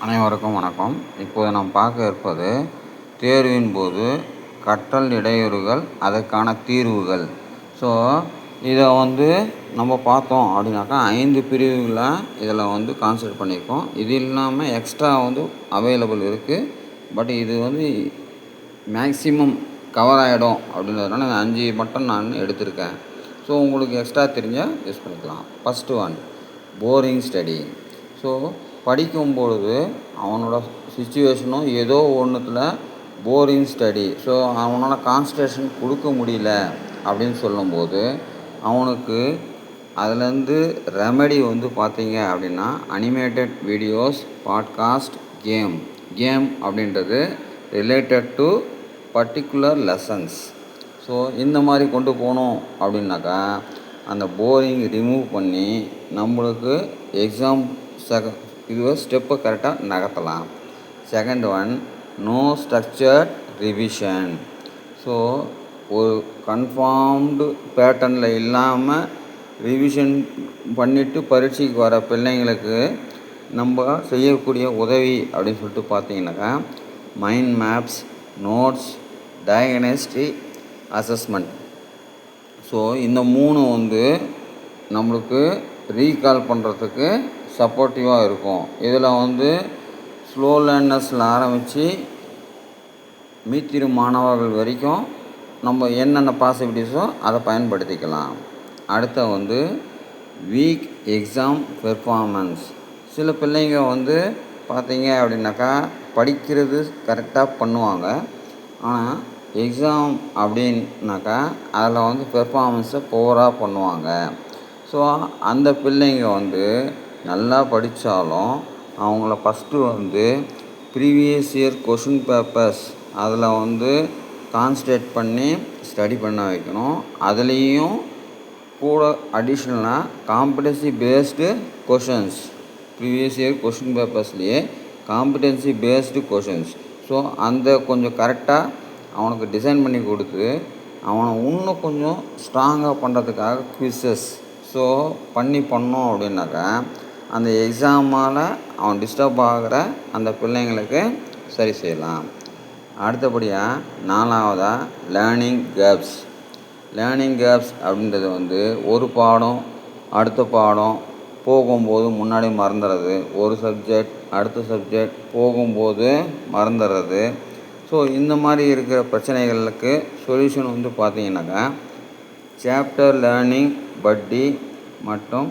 அனைவருக்கும் வணக்கம். இப்போது நாம் பார்க்க இருப்பது தேர்வின் போது கற்றல் இடையூறுகள், அதற்கான தீர்வுகள். ஸோ இதை நம்ம பார்த்தோம் அப்படின்னாக்கா 5 பிரிவுகளாக இதில் கான்சன்ட்ரேட் பண்ணியிருக்கோம். இது இல்லாமல் எக்ஸ்ட்ரா அவைலபிள் இருக்குது. பட் இது மேக்ஸிமம் கவர் ஆகிடும் அப்படின்றதுனால 5 மட்டும் நான் எடுத்திருக்கேன். ஸோ உங்களுக்கு எக்ஸ்ட்ரா தெரிஞ்சால் யூஸ் பண்ணிக்கலாம். First one, boring study. So படிக்கும்பொழுது அவனோட சுச்சுவேஷனும் ஏதோ ஒன்றுத்தில் போரிங் ஸ்டடி, ஸோ அவனால் கான்சன்ட்ரேஷன் கொடுக்க முடியல அப்படின்னு சொல்லும்போது அவனுக்கு அதுலேருந்து ரெமெடி பார்த்தீங்க அப்படின்னா அனிமேட்டட் வீடியோஸ், பாட்காஸ்ட், கேம் அப்படின்றது related to particular lessons. So இந்த மாதிரி கொண்டு போனோம் அப்படின்னாக்கா அந்த போரிங் ரிமூவ் பண்ணி நம்மளுக்கு எக்ஸாம் ஸ்டெப்பை கரெக்டாக நகர்த்தலாம். Second one, no structured revision. So ஒரு கன்ஃபார்ம்டு பேட்டர்னில் இல்லாமல் ரிவிஷன் பண்ணிவிட்டு பரீட்சைக்கு வர பிள்ளைங்களுக்கு நம்ம செய்யக்கூடிய உதவி அப்படின்னு சொல்லிட்டு பார்த்தீங்கன்னாக்கா mind maps, notes, diagnostic assessment. So இந்த 3 நம்மளுக்கு ரீகால் பண்ணுறதுக்கு சப்போர்ட்டிவாக இருக்கும். இதில் ஸ்லோ லேர்னர்ஸில் ஆரம்பித்து மீத்திரு மாணவர்கள் வரைக்கும் நம்ம என்னென்ன பாசிபிலிட்டிஸோ அதை பயன்படுத்திக்கலாம். அடுத்த வீக் எக்ஸாம் பெர்ஃபார்மன்ஸ். சில பிள்ளைங்க பார்த்தீங்க அப்படின்னாக்கா படிக்கிறது கரெக்டாக பண்ணுவாங்க, ஆனால் எக்ஸாம் அப்படின்னாக்கா அதில் பெர்ஃபார்மன்ஸை புவராக பண்ணுவாங்க. ஸோ அந்த பிள்ளைங்க நல்லா படித்தாலும் அவங்கள first previous year question papers அதில் கான்சன்ட்ரேட் பண்ணி ஸ்டடி பண்ண வைக்கணும். அதுலேயும் கூட அடிஷ்னலாக competency based questions, previous year question பேப்பர்ஸ்லேயே காம்படன்சி பேஸ்டு கொஷின்ஸ். ஸோ அந்த கொஞ்சம் கரெக்டாக அவனுக்கு டிசைன் பண்ணி கொடுத்து அவனை இன்னும் கொஞ்சம் ஸ்ட்ராங்காக பண்ணுறதுக்காக குவிஸஸ் பண்ணோம் அப்படின்னாக்கா அந்த எக்ஸாமால் அவன் டிஸ்டர்ப் ஆகிற அந்த பிள்ளைங்களுக்கு சரி செய்யலாம். அடுத்தபடியாக 4வதாக லேர்னிங் கேப்ஸ் அப்படின்றது ஒரு பாடம் அடுத்த பாடம் போகும்போது முன்னாடி மறந்துடுறது, ஒரு சப்ஜெக்ட் அடுத்த சப்ஜெக்ட் போகும்போது மறந்துடுறது. ஸோ இந்த மாதிரி இருக்கிற பிரச்சனைகளுக்கு சொல்யூஷன் பார்த்தீங்கன்னாக்கா சாப்டர் லேர்னிங் பட்டி மற்றும்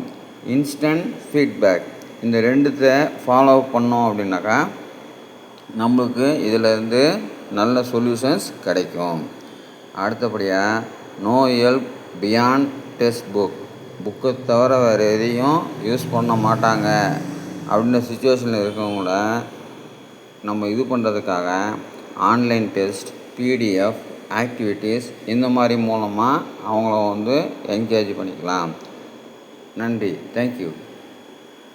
இன்ஸ்டன்ட் ஃபீட்பேக், இந்த 2 ஃபாலோ பண்ணோம் அப்படின்னாக்கா நம்மளுக்கு இதிலேருந்து நல்ல சொல்யூஷன்ஸ் கிடைக்கும். அடுத்தபடியாக நோ ஹெல்ப் பியாண்ட் டெக்ஸ்ட் புக்கை தவிர வேறு எதையும் யூஸ் பண்ண மாட்டாங்க அப்படின்ற சுச்சுவேஷனில் இருக்கவங்கள நம்ம இது பண்ணுறதுக்காக ஆன்லைன் டெஸ்ட், பிடிஎஃப், ஆக்டிவிட்டீஸ் இந்த மாதிரி மூலமாக அவங்கள என்கரேஜ் பண்ணிக்கலாம். நன்றி. தேங்க்யூ.